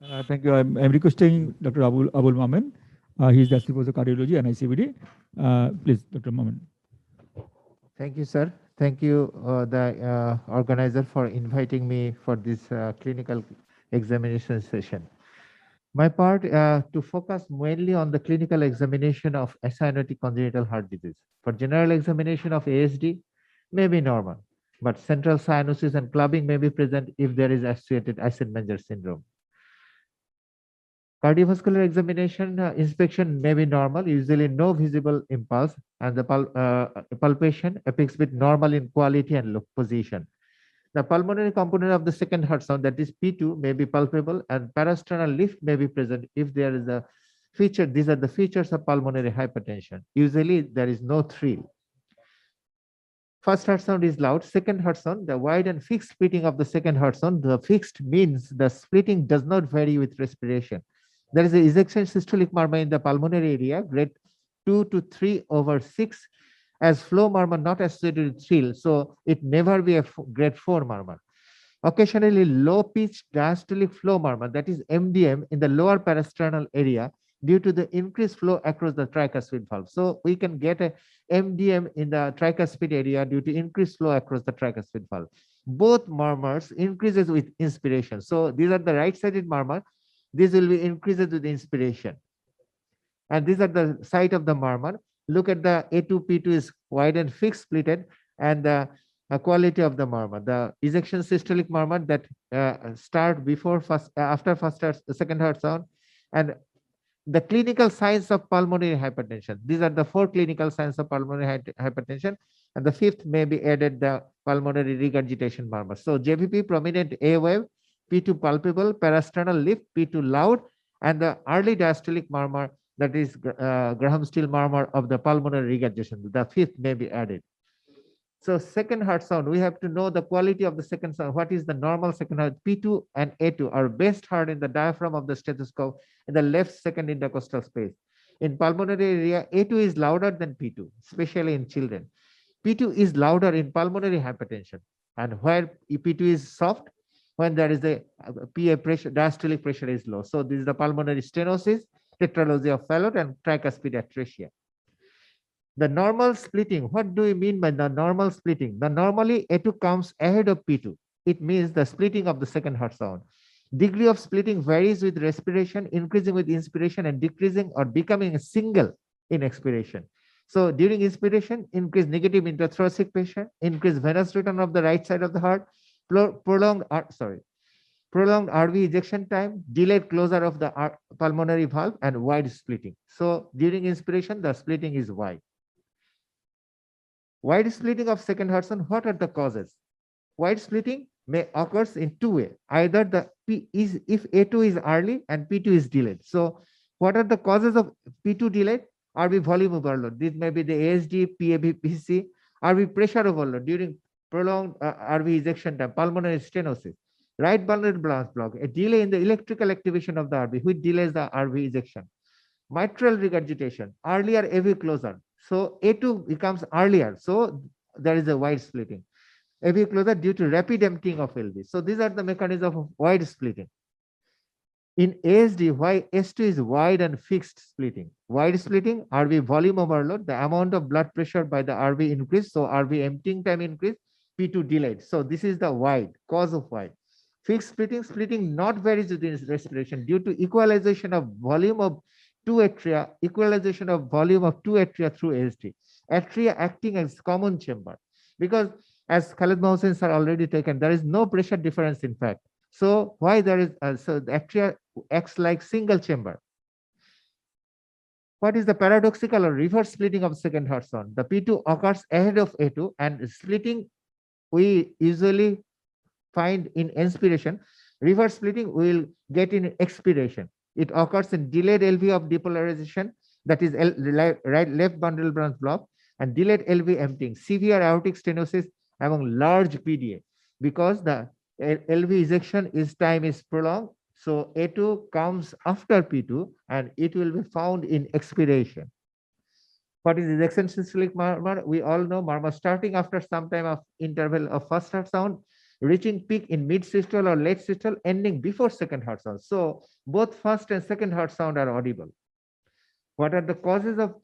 Thank you. I'm requesting Dr. Abul Mamen. He is the Professor of Cardiology and ICBD. Please, Dr. Mamen. Thank you, sir. Thank you, the organizer, for inviting me for this clinical examination session. My part to focus mainly on the clinical examination of acyanotic congenital heart disease. For general examination of ASD may be normal, but central cyanosis and clubbing may be present if there is associated Eisenmenger syndrome. Cardiovascular examination inspection may be normal, usually no visible impulse, and the palpation appears with normal in quality and look position. The pulmonary component of the second heart sound, that is P2, may be palpable, and parasternal lift may be present if there is a feature. These are the features of pulmonary hypertension. Usually, there is no thrill. First heart sound is loud. Second heart sound, the wide and fixed splitting of the second heart sound. The fixed means the splitting does not vary with respiration. There is a ejection systolic murmur in the pulmonary area, grade 2 to 3/6, as flow murmur not associated with thrill, so it never be a grade 4 murmur. Occasionally, low pitch diastolic flow murmur, that is MDM, in the lower parasternal area due to the increased flow across the tricuspid valve. So we can get a MDM in the tricuspid area due to increased flow across the tricuspid valve. Both murmurs increases with inspiration. So these are the right-sided murmur. This will be increases with inspiration. And these are the site of the murmur. Look at the A2, P2 is wide and fixed splitted, and the quality of the murmur. The ejection systolic murmur that start before first, after first heart, second heart sound, and the clinical signs of pulmonary hypertension. These are the 4 clinical signs of pulmonary hypertension, and the 5th may be added, the pulmonary regurgitation murmur. So JVP prominent A wave, P2 palpable, parasternal lift, P2 loud, and the early diastolic murmur, that is Graham-Still murmur of the pulmonary regurgitation. The 5th may be added. So second heart sound, we have to know the quality of the second sound. What is the normal second heart? P2 and A2 are best heard in the diaphragm of the stethoscope in the left second intercostal space. In pulmonary area, A2 is louder than P2, especially in children. P2 is louder in pulmonary hypertension, and where P2 is soft, when there is a PA pressure, diastolic pressure is low. So this is the pulmonary stenosis, tetralogy of Fallot, and tricuspid atresia. The normal splitting, what do we mean by the normal splitting? The normally A2 comes ahead of P2. It means the splitting of the second heart sound. Degree of splitting varies with respiration, increasing with inspiration and decreasing or becoming a single in expiration. So during inspiration, increase negative intrathoracic pressure, increase venous return of the right side of the heart, prolonged RV ejection time, delayed closure of the pulmonary valve, and wide splitting. So during inspiration, the splitting is wide. Wide splitting of second heart sound, what are the causes? Wide splitting may occurs in 2 ways. Either the P is, if A2 is early and P2 is delayed. So what are the causes of P2 delayed? RV volume overload. This may be the ASD, PAVPC, RV pressure overload during prolonged RV ejection time, pulmonary stenosis, right bundle branch block, a delay in the electrical activation of the RV, which delays the RV ejection. Mitral regurgitation, earlier AV closure. So A2 becomes earlier. So there is a wide splitting. AV closure due to rapid emptying of LV. So these are the mechanisms of wide splitting. In ASD, why S2 is wide and fixed splitting. Wide splitting, RV volume overload, the amount of blood pressure by the RV increase, so RV emptying time increase, P2 delayed. So this is the wide, cause of wide. Fixed splitting, splitting not varies with respiration due to equalization of volume of two atria, equalization of volume of two atria through ASD. Atria acting as common chamber. Because as Khaled Mohsen sir already taken, there is no pressure difference in fact. So why there is, so the atria acts like single chamber. What is the paradoxical or reverse splitting of second heart sound? The P2 occurs ahead of A2, and splitting we usually find in inspiration. Reverse splitting we will get in expiration. It occurs in delayed LV of depolarization, that is right left bundle branch block, and delayed LV emptying, severe aortic stenosis among large PDA, because the LV ejection is time is prolonged. So A2 comes after P2 and it will be found in expiration. What is ejection systolic murmur? We all know murmur starting after some time of interval of first heart sound, reaching peak in mid-systole or late systole, ending before second heart sound. So both first and second heart sound are audible. What are the causes of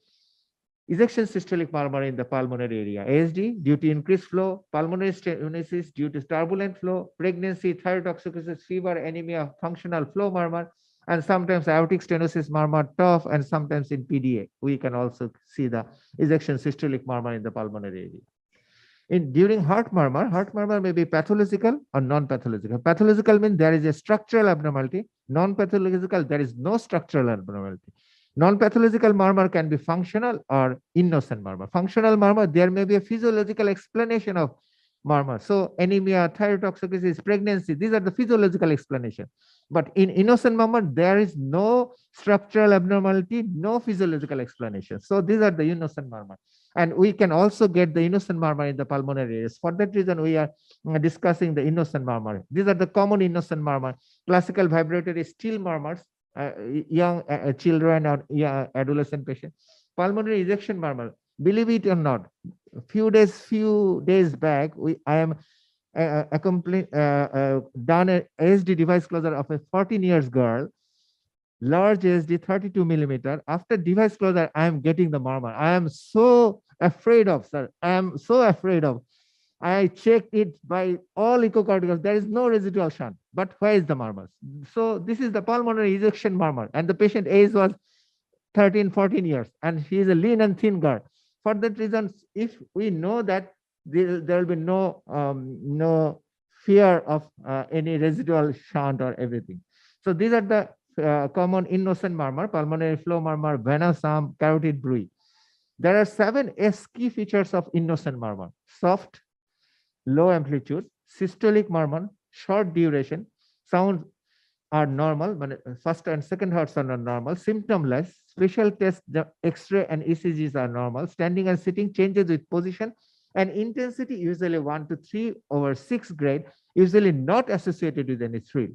ejection systolic murmur in the pulmonary area? ASD due to increased flow, pulmonary stenosis due to turbulent flow, pregnancy, thyrotoxicosis, fever, anemia, functional flow murmur, and sometimes aortic stenosis murmur, TOF, and sometimes in PDA. We can also see the ejection systolic murmur in the pulmonary area. During heart murmur may be pathological or non-pathological. Pathological means there is a structural abnormality. Non-pathological, there is no structural abnormality. Non-pathological murmur can be functional or innocent murmur. Functional murmur, there may be a physiological explanation of murmur. So anemia, thyrotoxicosis, pregnancy, these are the physiological explanation. But in innocent murmur, there is no structural abnormality, no physiological explanation. So these are the innocent murmur. And we can also get the innocent murmur in the pulmonary areas. For that reason, we are discussing the innocent murmur. These are the common innocent murmur. Classical vibratory still murmurs, young children or young adolescent patients. Pulmonary ejection murmur, believe it or not, few days back, I am done a ASD device closure of a 14 years girl, large ASD 32 millimeter. After device closure, I am getting the murmur. I am so afraid of, sir. I am so afraid of. I checked it by all echocardiograms. There is no residual shunt. But where is the murmurs? So this is the pulmonary ejection murmur. And the patient age was 13, 14 years. And she is a lean and thin girl. For that reason, if we know that there will be no fear of any residual shunt or everything. So these are the common innocent murmur: pulmonary flow murmur, venous arm, carotid bruit. There are 7 key features of innocent murmur: soft, low amplitude, systolic murmur, short duration, sounds are normal, first and second heart sound are normal, symptomless, special test, the X-ray and ECGs are normal, standing and sitting changes with position, and intensity usually 1 to 3/6 grade, usually not associated with any thrill.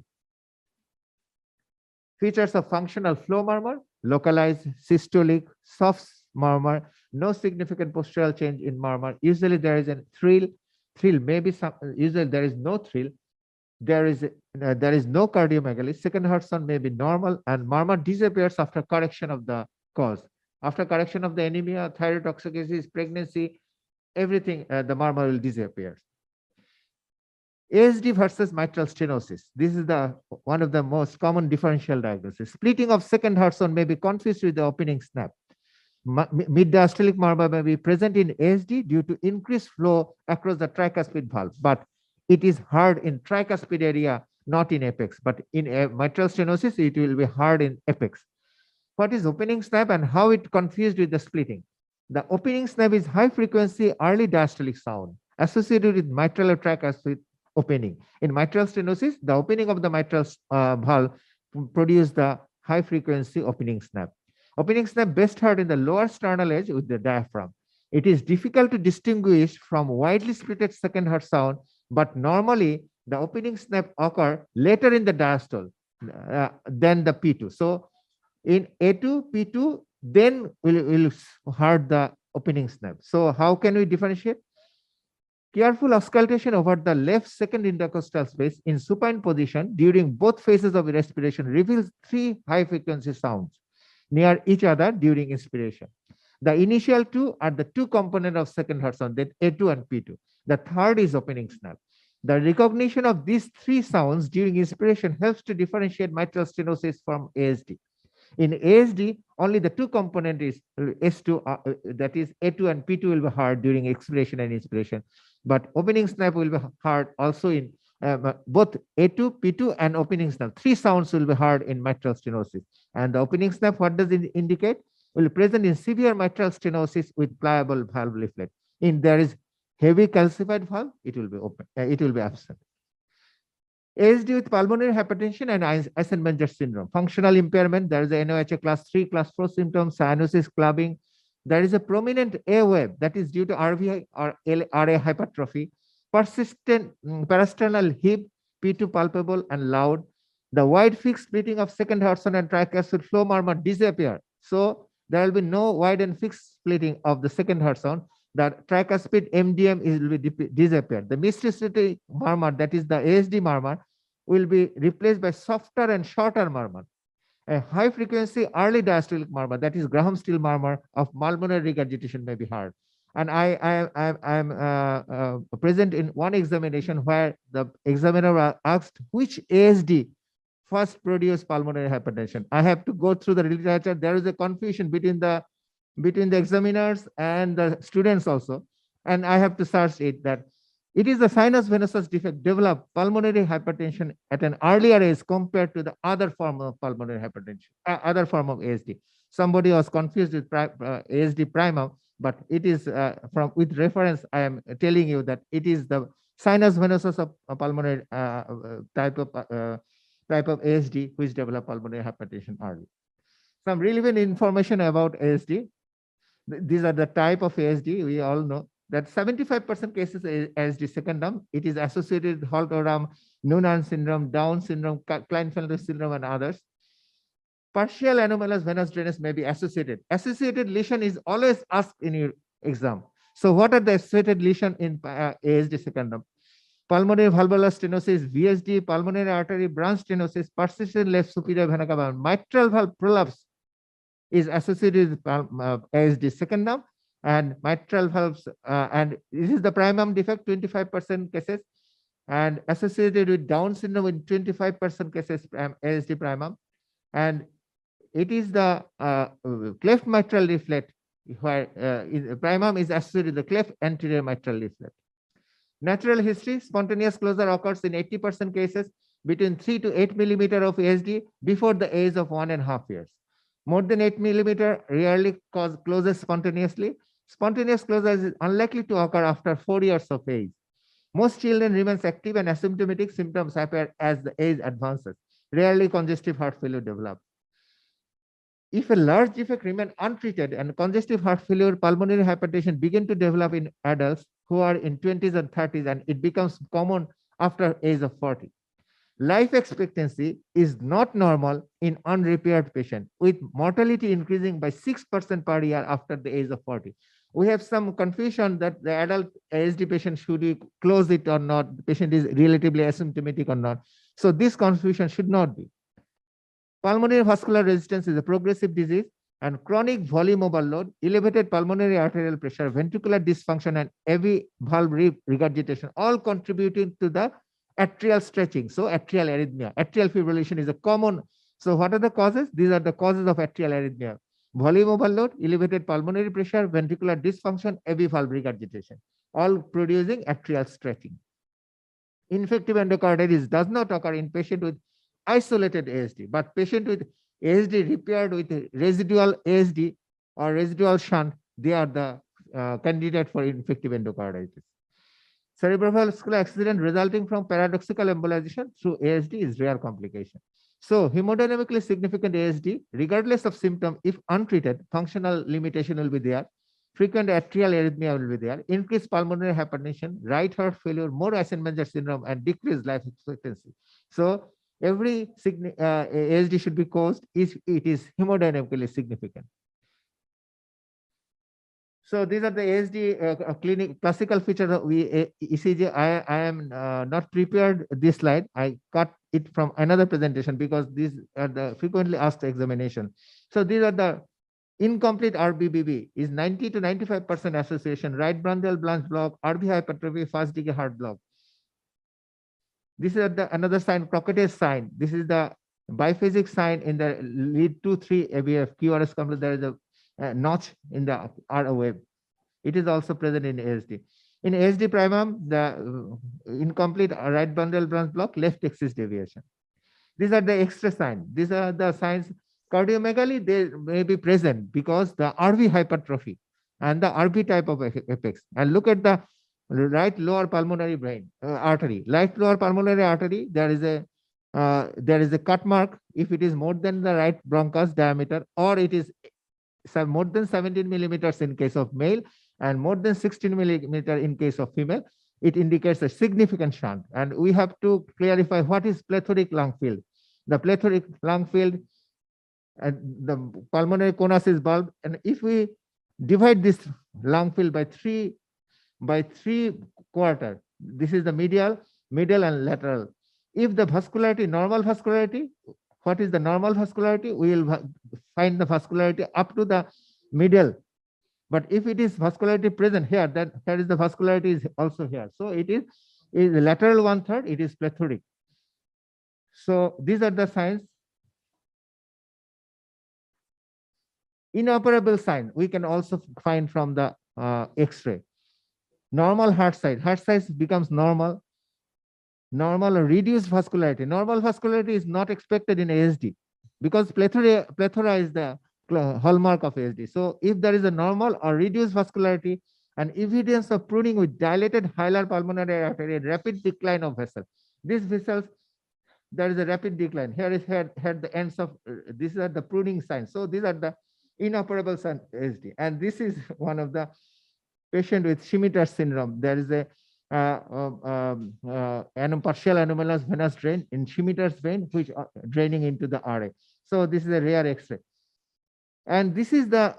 Features of functional flow murmur: localized, systolic, soft murmur, no significant postural change in murmur. Usually there is a thrill. Thrill maybe some. Usually there is no thrill. There is no cardiomegaly. Second heart sound may be normal, and murmur disappears after correction of the cause. After correction of the anemia, thyrotoxicosis, pregnancy, everything, the murmur will disappear. ASD versus mitral stenosis. This is one of the most common differential diagnoses. Splitting of second heart sound may be confused with the opening snap. Mid-diastolic murmur may be present in ASD due to increased flow across the tricuspid valve, but it is heard in tricuspid area, not in apex. But in mitral stenosis, it will be heard in apex. What is opening snap and how it confused with the splitting? The opening snap is high frequency early diastolic sound associated with mitral tricuspid opening. In mitral stenosis, the opening of the mitral valve produces the high frequency opening snap. Opening snap best heard in the lower sternal edge with the diaphragm. It is difficult to distinguish from widely splitted second heart sound, but normally the opening snap occur later in the diastole than the P2. So in A2, P2, then we'll heard the opening snap. So how can we differentiate? Careful auscultation over the left second intercostal space in supine position during both phases of respiration reveals 3 high frequency sounds near each other during inspiration. The initial 2 are the 2 components of second heart sound, that A2 and P2. The third is opening snap. The recognition of these 3 sounds during inspiration helps to differentiate mitral stenosis from ASD. In ASD, only the 2 component is S2, that is A2 and P2 will be heard during expiration and inspiration. But opening snap will be heard also in both A2, P2 and opening snap. 3 sounds will be heard in mitral stenosis. And the opening snap, what does it indicate? Will be present in severe mitral stenosis with pliable valve leaflet. In there is heavy calcified valve, it will be open, it will be absent. ASD with pulmonary hypertension and Eisenmenger syndrome. Functional impairment, there is a NOH class 3, class 4 symptoms, cyanosis, clubbing. There is a prominent A wave that is due to RVI or RA hypertrophy. Persistent parasternal hip, P2 palpable and loud. The wide fixed splitting of second heart sound and tricuspid flow murmur disappear. So there will be no wide and fixed splitting of the second heart sound. the tricuspid MDM will be disappear. The mid-systolic murmur, that is the ASD murmur, will be replaced by softer and shorter murmur. A high frequency early diastolic murmur, that is Graham-Still murmur of pulmonary regurgitation, may be heard. And I'm present in one examination where the examiner asked which ASD first produced pulmonary hypertension. I have to go through the literature. There is a confusion between the examiners and the students also, and I have to search it, that it is the sinus venosus defect developed pulmonary hypertension at an earlier age compared to the other form of pulmonary hypertension, other form of ASD. Somebody was confused with ASD primum, but it is with reference, I am telling you that it is the sinus venosus of pulmonary type of ASD which develop pulmonary hypertension early. Some relevant information about ASD. These are the type of ASD. We all know that 75% cases ASD secondum. It is associated with Holt-Oram, Noonan syndrome, Down syndrome, Klinefelter syndrome, and others. Partial anomalous venous drainage may be associated. Associated lesion is always asked in your exam. So what are the associated lesion in ASD secondum? Pulmonary valvular stenosis, VSD, pulmonary artery branch stenosis, persistent left superior vena cava, mitral valve prolapse is associated with ASD secondum, and mitral valves, and this is the primum defect, 25% cases, and associated with Down syndrome in 25% cases, ASD primum, and it is the cleft mitral leaflet where primum is associated with the cleft anterior mitral leaflet. Natural history, spontaneous closure occurs in 80% cases between 3 to 8 millimeter of ASD before the age of 1.5 years. More than 8 millimeter rarely closes spontaneously. Spontaneous closure is unlikely to occur after 4 years of age. Most children remain active and asymptomatic symptoms appear as the age advances. Rarely congestive heart failure develops. If a large defect remains untreated and congestive heart failure, pulmonary hypertension begin to develop in adults who are in 20s and 30s, and it becomes common after age of 40. Life expectancy is not normal in unrepaired patient, with mortality increasing by 6% per year after the age of 40. We have some confusion that the adult ASD patient, should we close it or not? The patient is relatively asymptomatic or not. So this confusion should not be. Pulmonary vascular resistance is a progressive disease, and chronic volume overload, elevated pulmonary arterial pressure, ventricular dysfunction, and AV valve regurgitation all contributing to the atrial stretching. So atrial arrhythmia, atrial fibrillation is a common. So what are the causes? These are the causes of atrial arrhythmia: volume overload, elevated pulmonary pressure, ventricular dysfunction, AV valve regurgitation, all producing atrial stretching. Infective endocarditis does not occur in patient with isolated ASD, but patient with ASD repaired with residual ASD or residual shunt, they are the candidate for infective endocarditis. Cerebrovascular accident resulting from paradoxical embolization through ASD is rare complication. So hemodynamically significant ASD, regardless of symptom, if untreated, functional limitation will be there. Frequent atrial arrhythmia will be there. Increased pulmonary hypertension, right heart failure, more Eisenmenger syndrome, and decreased life expectancy. So every ASD should be caused if it is hemodynamically significant. So these are the ASD classical features of ECG. I am not prepared this slide. I cut it from another presentation because these are the frequently asked examination. So these are the incomplete RBBB is 90 to 95% association, right bronchial branch block, RV hypertrophy, first degree heart block. This is another sign, Crockett's sign. This is the biphasic sign in the lead 2-3 AVF QRS complex. There is a notch in the R wave. It is also present in ASD. In ASD primum, the incomplete right bundle branch block, left axis deviation. These are the extra signs. These are the signs. Cardiomegaly, they may be present because the RV hypertrophy and the RV type of apex. And look at the right lower pulmonary brain artery. Right lower pulmonary artery, there is a cut mark if it is more than the right bronchus diameter, or it is more than 17 millimeters in case of male and more than 16 millimeter in case of female. It indicates a significant shunt. And we have to clarify what is plethoric lung field. The plethoric lung field and the pulmonary conus is bulb. And if we divide this lung field by three quarter. This is the medial, middle, and lateral. If the vascularity, normal vascularity, what is the normal vascularity? We will find the vascularity up to the middle. But if it is vascularity present here, then here is the vascularity is also here. So it is lateral 1/3, it is plethoric. So these are the signs. Inoperable sign we can also find from the X-ray. Normal heart size becomes normal or reduced vascularity. Normal vascularity is not expected in ASD because plethora is the hallmark of ASD. So if there is a normal or reduced vascularity and evidence of pruning with dilated hilar pulmonary artery, rapid decline of vessel. These vessels, there is a rapid decline. Here is the ends of these are the pruning signs. So these are the inoperable sign ASD. And this is one of the patient with Schmitter syndrome. There is a partial anomalous venous drain in Schmitter's vein, which are draining into the RA. So this is a rare X-ray. And this is the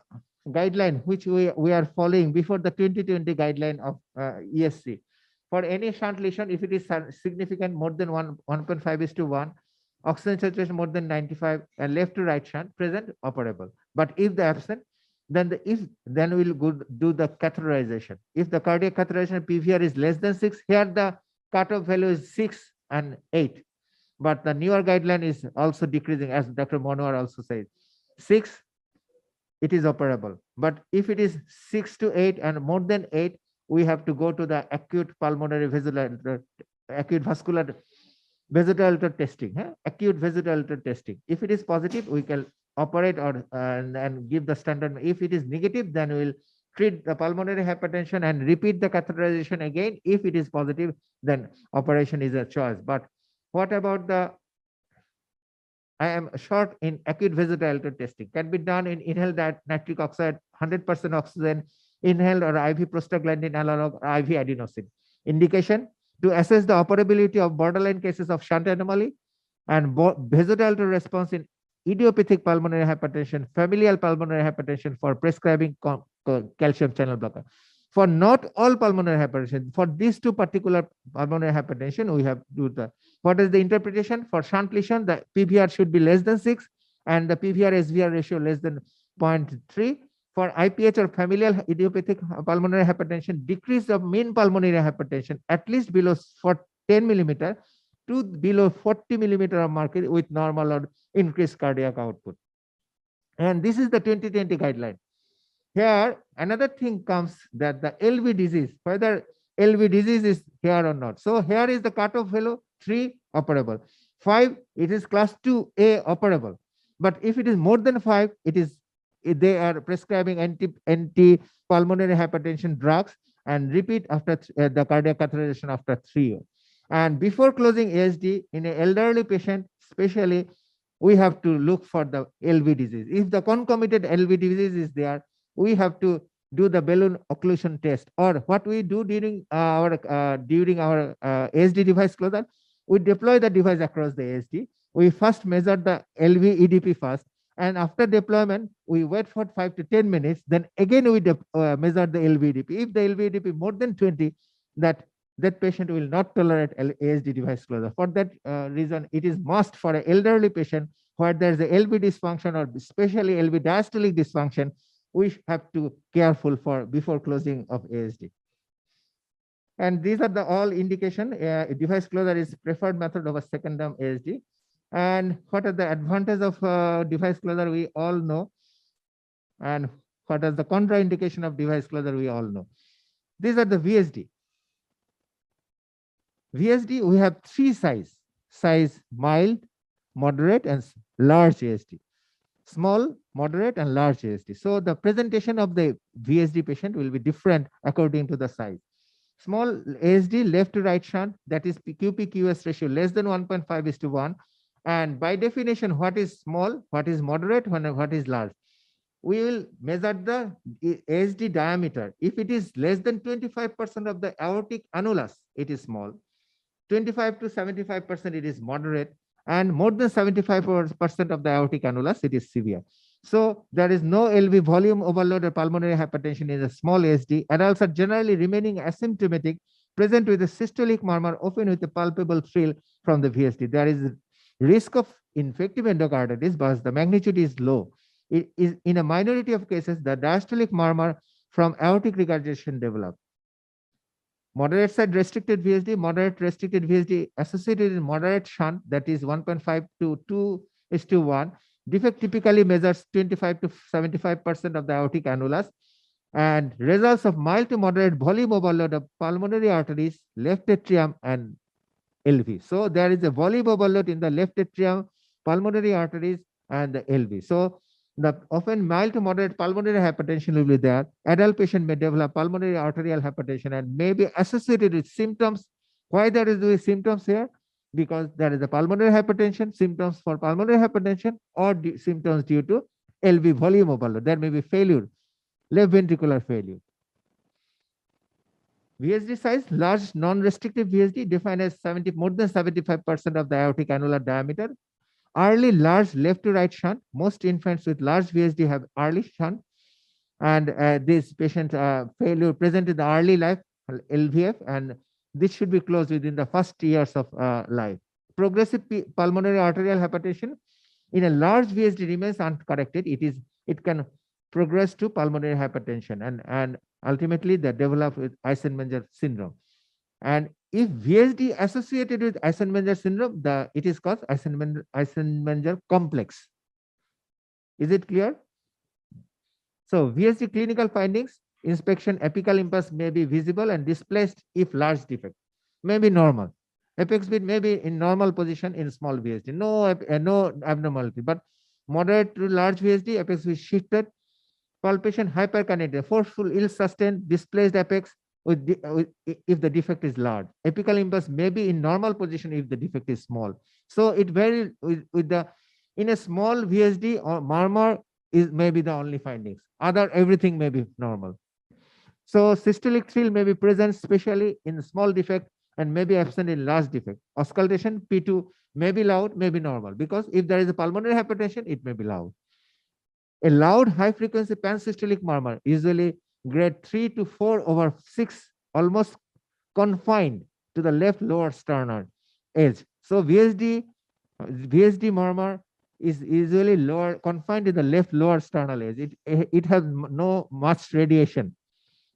guideline which we are following before the 2020 guideline of ESC. For any shunt lesion, if it is significant more than 1.5:1, oxygen saturation more than 95, and left to right shunt present, operable. But if the absent, then we'll do the catheterization. If the cardiac catheterization PVR is less than 6, here the cutoff value is 6 and 8. But the newer guideline is also decreasing, as Dr. Manohar also says. 6, it is operable. But if it is 6 to 8 and more than 8, we have to go to the acute pulmonary acute vascular vasodilator testing. Acute vasodilator testing. If it is positive, we can operate or and give the standard. If it is negative, then we'll treat the pulmonary hypertension and repeat the catheterization again. If it is positive, then operation is a choice. But what about the I am short in acute vasodilator testing? Can be done in inhaled nitric oxide, 100% oxygen, inhaled or IV prostaglandin analog or IV adenosine. Indication to assess the operability of borderline cases of shunt anomaly and vasodilator response in idiopathic pulmonary hypertension, familial pulmonary hypertension for prescribing calcium channel blocker. For not all pulmonary hypertension, for these two particular pulmonary hypertension, we have to do the, what is the interpretation? For shunt lesion, the PVR should be less than 6 and the PVR SVR ratio less than 0.3. For IPH or familial idiopathic pulmonary hypertension, decrease of mean pulmonary hypertension at least below 10 millimeter to below 40 millimeter of mercury with normal or increased cardiac output. And this is the 2020 guideline. Here, another thing comes that the LV disease, whether LV disease is here or not. So here is the cutoff value, 3, operable. 5, it is class 2A operable. But if it is more than 5, they are prescribing anti-pulmonary hypertension drugs and repeat after the cardiac catheterization after 3 years. And before closing ASD in an elderly patient, especially, we have to look for the LV disease. If the concomitant LV disease is there, we have to do the balloon occlusion test, or what we do during our ASD device closure, we deploy the device across the ASD. We first measure the LV EDP first, and after deployment, we wait for 5 to 10 minutes. Then again, we measure the LV EDP. If the LV EDP more than 20, that patient will not tolerate ASD device closure. For that reason, it is must for an elderly patient where there is a LV dysfunction or especially LV diastolic dysfunction, we have to careful for before closing of ASD. And these are the all indication. Device closure is preferred method of a second-term ASD. And what are the advantage of device closure? We all know. And what is the contraindication of device closure? We all know. These are the VSD. VSD, we have 3 size mild, moderate, and large ASD. Small, moderate, and large ASD. So the presentation of the VSD patient will be different according to the size. Small ASD, left to right shunt, that is QP-QS ratio less than 1.5:1. And by definition, what is small, what is moderate, what is large? We will measure the ASD diameter. If it is less than 25% of the aortic annulus, it is small. 25 to 75%, it is moderate. And more than 75% of the aortic annulus, it is severe. So there is no LV volume overload or pulmonary hypertension in a small ASD. Adults are generally remaining asymptomatic, present with a systolic murmur, often with a palpable thrill from the VSD. There is risk of infective endocarditis, but the magnitude is low. It is in a minority of cases, the diastolic murmur from aortic regurgitation develop. Moderate side restricted VSD, moderate restricted VSD associated in moderate shunt, that is 1.5 to 2:1. Defect typically measures 25 to 75% of the aortic annulus, and results of mild to moderate volume overload of pulmonary arteries, left atrium, and LV. So there is a volume overload in the left atrium, pulmonary arteries, and the LV. So the often mild to moderate pulmonary hypertension will be there. Adult patient may develop pulmonary arterial hypertension and may be associated with symptoms. Why there is the symptoms here? Because there is a pulmonary hypertension, symptoms for pulmonary hypertension, or symptoms due to LV volume overload. There may be failure, left ventricular failure. VSD size, large non-restrictive VSD defined as more than 75% of the aortic annular diameter. Early large left to right shunt. Most infants with large VSD have early shunt, and this patient failure present in the early life, LVF, and this should be closed within the first years of life. Progressive pulmonary arterial hypertension in a large VSD remains uncorrected. It can progress to pulmonary hypertension, and ultimately they develop with Eisenmenger syndrome. And if VSD associated with Eisenmenger syndrome, it is called Eisenmenger complex. Is it clear? So VSD clinical findings: inspection, apical impulse may be visible and displaced if large defect, may be normal. Apex beat may be in normal position in small VSD, no abnormality, but moderate to large VSD, apex beat shifted. Palpation hyperkinetic, forceful, ill-sustained, displaced apex if the defect is large. Apical impulse may be in normal position if the defect is small. So it varies in a small VSD, or murmur may be the only findings. Everything may be normal. So systolic thrill may be present, especially in small defect, and may be absent in large defect. Auscultation P2 may be loud, may be normal, because if there is a pulmonary hypertension, it may be loud. A loud high-frequency pansystolic murmur, usually grade 3 to 4/6, almost confined to the left lower sternal edge. So VSD murmur is usually confined to the left lower sternal edge. It has no much radiation.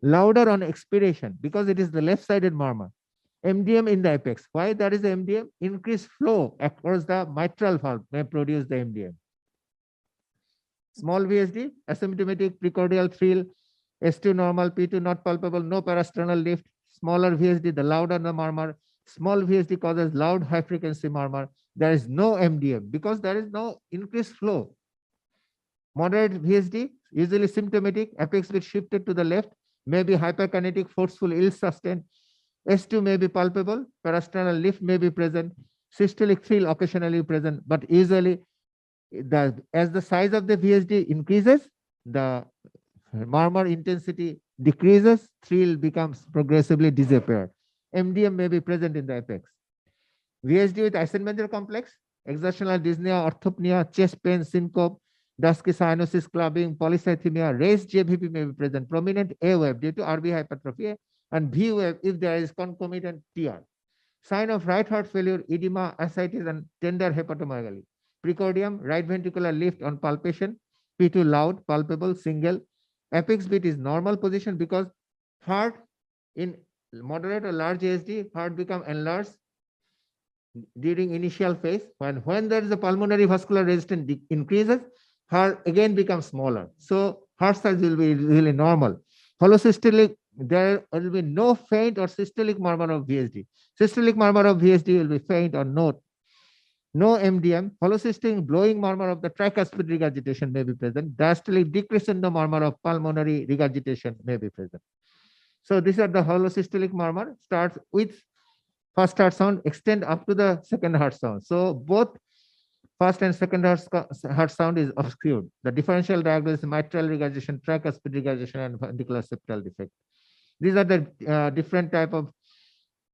Louder on expiration because it is the left-sided murmur. MDM in the apex. Why there is MDM? Increased flow across the mitral valve may produce the MDM. Small VSD, asymptomatic precordial thrill, S2 normal, P2 not palpable, no parasternal lift. Smaller VSD, the louder the murmur. Small VSD causes loud high frequency murmur. There is no MDM because there is no increased flow. Moderate VSD, usually symptomatic, apex beat shifted to the left, may be hyperkinetic, forceful, ill-sustained. S2 may be palpable, parasternal lift may be present, systolic thrill occasionally present, but usually as the size of the VSD increases, the murmur intensity decreases, thrill becomes progressively disappear. MDM may be present in the apex. VSD with Eisenmenger complex, exertional dyspnea, orthopnea, chest pain, syncope, dusky cyanosis, clubbing, polycythemia, raised JVP may be present, prominent A wave due to RV hypertrophy, and V wave if there is concomitant TR. Sign of right heart failure, edema, ascites, and tender hepatomegaly. Precordium, right ventricular lift on palpation, P2 loud, palpable, single. Apex beat is normal position because heart in moderate or large ASD, heart become enlarged during initial phase. When there is a pulmonary vascular resistance increases, heart again becomes smaller. So heart size will be really normal. Holosystolic, there will be no faint or systolic murmur of VSD. Systolic murmur of VSD will be faint or no MDM. Holocystic blowing murmur of the tricuspid regurgitation may be present. Diastolic decrescendo murmur of pulmonary regurgitation may be present. So these are the holosystolic murmur. Starts with first heart sound, extend up to the second heart sound. So both first and second heart sound is obscured. The differential diagnosis is mitral regurgitation, tricuspid regurgitation, and ventricular septal defect. These are the different type of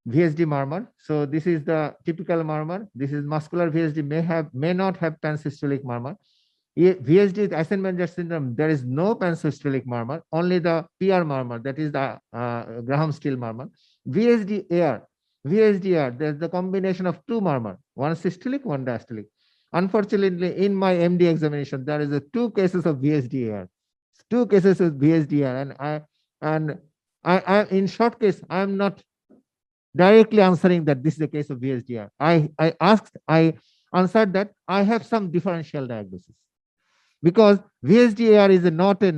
VSD murmur. So this is the typical murmur. This is muscular VSD may not have pansystolic murmur. VSD with Eisenmenger syndrome, there is no pansystolic murmur, only the PR murmur, that is the Graham-Steele murmur. VSD-AR, there's the combination of two murmur, one systolic, one diastolic. Unfortunately, in my MD examination, there is two cases of VSD-AR, two cases of VSD-AR, and I in short case, I am not directly answering that this is the case of VSD-AR. I answered that I have some differential diagnosis, because VSD-AR is not a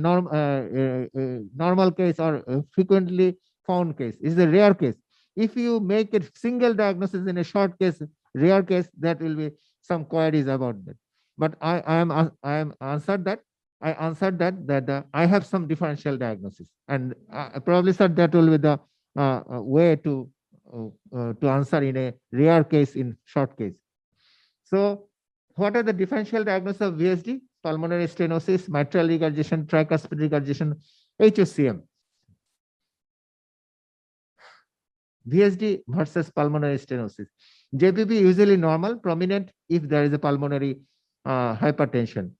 normal case or a frequently found case. It's a rare case. If you make a single diagnosis in a short case, rare case, that will be some queries about that. But I answered that. I answered that I have some differential diagnosis, and probably sir, that will be the way to answer in a rare case in short case. So, what are the differential diagnosis of VSD? Pulmonary stenosis, mitral regurgitation, tricuspid regurgitation, HOCM. VSD versus pulmonary stenosis. JPP usually normal, prominent if there is a pulmonary hypertension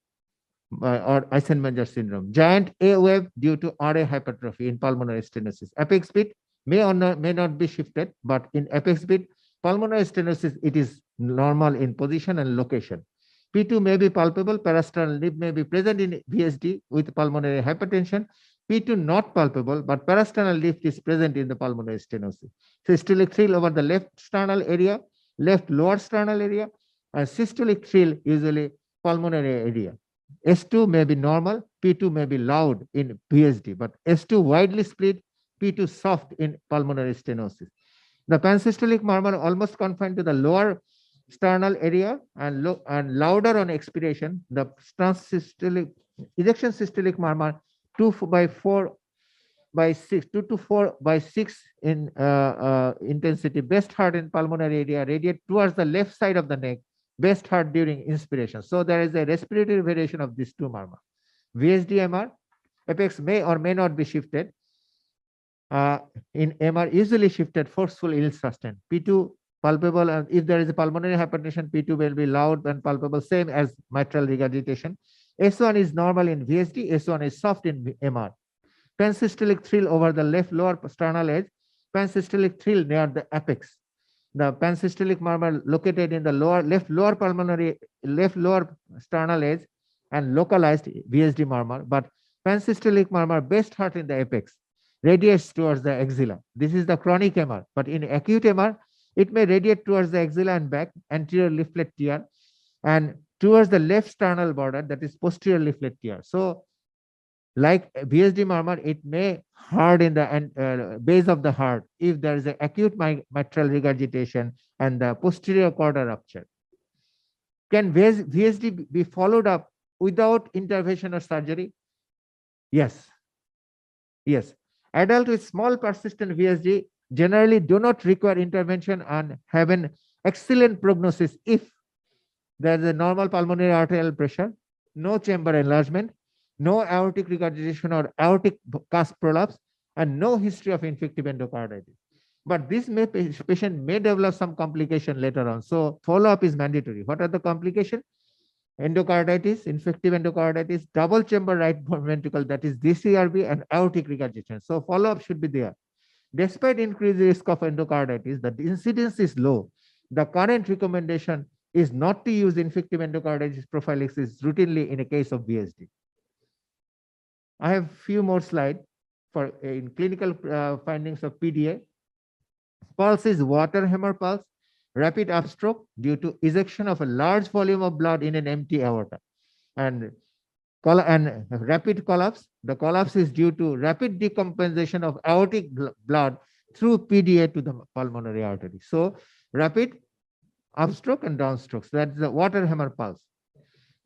or Eisenmenger syndrome. Giant A wave due to RA hypertrophy in pulmonary stenosis. Apex beat may or may not be shifted, but in apex beat, pulmonary stenosis, it is normal in position and location. P2 may be palpable, parasternal nib may be present in VSD with pulmonary hypertension. P2 not palpable, but parasternal lift is present in the pulmonary stenosis. Systolic thrill over the left sternal area, left lower sternal area, and systolic thrill usually pulmonary area. S2 may be normal, P2 may be loud in VSD, but S2 widely split, P2 soft in pulmonary stenosis. The pansystolic murmur almost confined to the lower sternal area and louder on expiration. The transsystolic ejection systolic murmur 2 by 4 by 6, 2 to 4 by 6 in intensity. Best heart in pulmonary area radiate towards the left side of the neck. Best heart during inspiration. So there is a respiratory variation of these two murmur. VSD MR, apex may or may not be shifted. In MR, usually shifted, forceful, ill sustained. P2 palpable, and if there is a pulmonary hypertension, P2 will be loud and palpable, same as mitral regurgitation. S1 is normal in VSD, S1 is soft in MR. Pansystolic thrill over the left lower sternal edge, pansystolic thrill near the apex. The pansystolic murmur located in the left lower sternal edge and localized VSD murmur, but pansystolic murmur best heart in the apex, radiates towards the axilla. This is the chronic MR, but in acute MR, it may radiate towards the axilla and back, anterior leaflet tear, and towards the left sternal border, that is posterior leaflet tear. So, like VSD murmur, it may hard in the base of the heart if there is an acute mitral regurgitation and the posterior chorda rupture. Can VSD be followed up without intervention or surgery? Yes. Yes. Adults with small persistent VSD generally do not require intervention and have an excellent prognosis if there is a normal pulmonary arterial pressure, no chamber enlargement, no aortic regurgitation or aortic cusp prolapse, and no history of infective endocarditis. But this patient may develop some complication later on. So follow-up is mandatory. What are the complications? Endocarditis, infective endocarditis, double chamber right ventricle, that is DCRV, and aortic regurgitation. So follow-up should be there. Despite increased risk of endocarditis, the incidence is low. The current recommendation is not to use infective endocarditis prophylaxis routinely in a case of VSD. I have few more slides for in clinical findings of PDA. Pulse is water hammer pulse, rapid upstroke due to ejection of a large volume of blood in an empty aorta, and rapid collapse. The collapse is due to rapid decompensation of aortic blood through PDA to the pulmonary artery. So rapid upstroke and downstrokes, that's the water hammer pulse.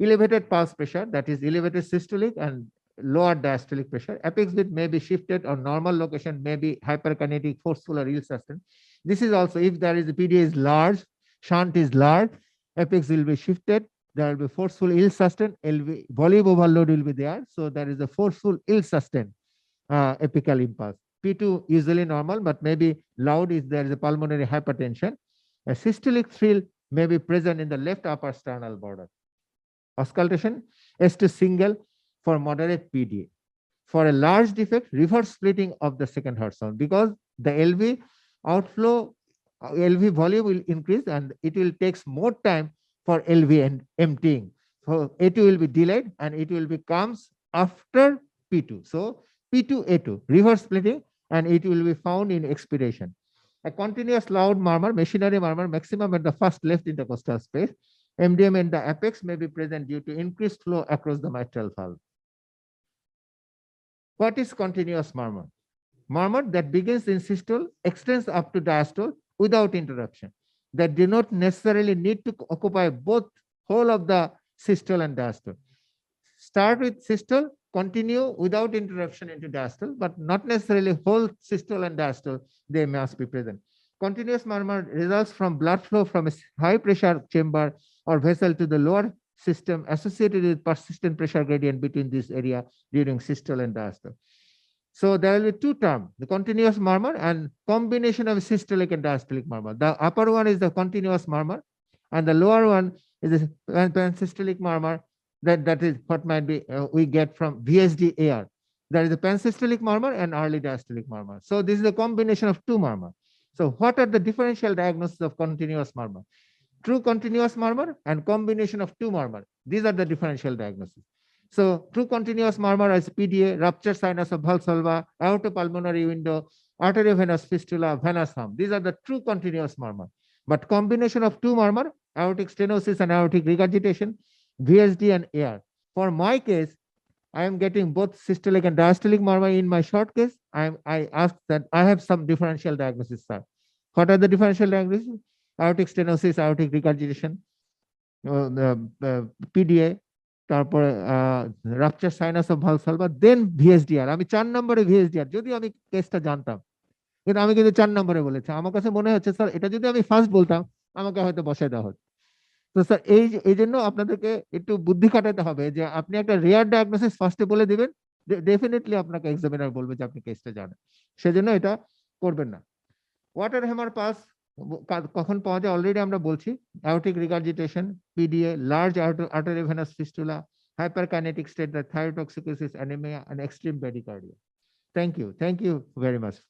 Elevated pulse pressure, that is elevated systolic and lower diastolic pressure. Apex beat may be shifted or normal location may be hyperkinetic, forceful, or ill sustained. This is also if there is a PDA is large, shunt is large, apex will be shifted, there will be forceful ill sustained, volume overload will be there. So there is a forceful ill sustained apical impulse. P2 usually normal, but maybe loud if there is a pulmonary hypertension. A systolic thrill may be present in the left upper sternal border. auscultation, S2 single for moderate PDA. For a large defect, reverse splitting of the second heart sound, because the LV outflow, LV volume will increase and it will takes more time for LV and emptying. So A2 will be delayed and it will be comes after P2. So P2, A2, reverse splitting, and it will be found in expiration. A continuous loud murmur, machinery murmur, maximum at the first left intercostal space. MDM in the apex may be present due to increased flow across the mitral valve. What is continuous murmur? Murmur that begins in systole, extends up to diastole without interruption, that do not necessarily need to occupy both whole of the systole and diastole. Start with systole, continue without interruption into diastole, but not necessarily whole systole and diastole, they must be present. Continuous murmur results from blood flow from a high pressure chamber or vessel to the lower system associated with persistent pressure gradient between this area during systole and diastole. So there will be two terms, the continuous murmur and combination of systolic and diastolic murmur. The upper one is the continuous murmur and the lower one is the pansystolic murmur. That is what might be we get from VSD AR. There is a pansystolic murmur and early diastolic murmur. So this is a combination of two murmur. So what are the differential diagnoses of continuous murmur? True continuous murmur and combination of two murmur. These are the differential diagnoses. So true continuous murmur is PDA, ruptured sinus of Valsalva, aortopulmonary window, arteriovenous fistula, venous hum. These are the true continuous murmur. But combination of two murmur, aortic stenosis and aortic regurgitation, VSD and AR. For my case, I am getting both systolic and diastolic murmur in my short case. I asked that I have some differential diagnosis, sir. What are the differential diagnoses? Aortic stenosis, aortic regurgitation, PDA, তারপরে rupture sinus of ভালসালভা, দেন ভিএসডিআর। আমি 4 নম্বরে ভিএসডিআর, যদি আমি কেসটা জানতাম, কিন্তু আমি কিন্তু 4 নম্বরে বলেছি। আমার কাছে মনে হচ্ছে স্যার এটা যদি আমি ফার্স্ট বলতাম আমাকে হয়তো বসায় দেওয়া হতো। তো স্যার এই জন্য আপনাদেরকে একটু বুদ্ধি খাটাতে হবে যে আপনি একটা রেয়ার ডায়াগনোসিস ফার্স্টে বলে দিবেন, ডেফিনেটলি আপনাকে এক্সামিনার বলবে যে আপনি কেসটা জানেন, সেজন্য এটা করবেন না। ওয়াটার হ্যামার পাস কখন পাওয়া যায় অলরেডি আমরা বলছি, aortic regurgitation, PDA, large arteriovenous fistula, hyperkinetic state, the thyrotoxicosis, anemia, and extreme bradycardia. Thank you very much.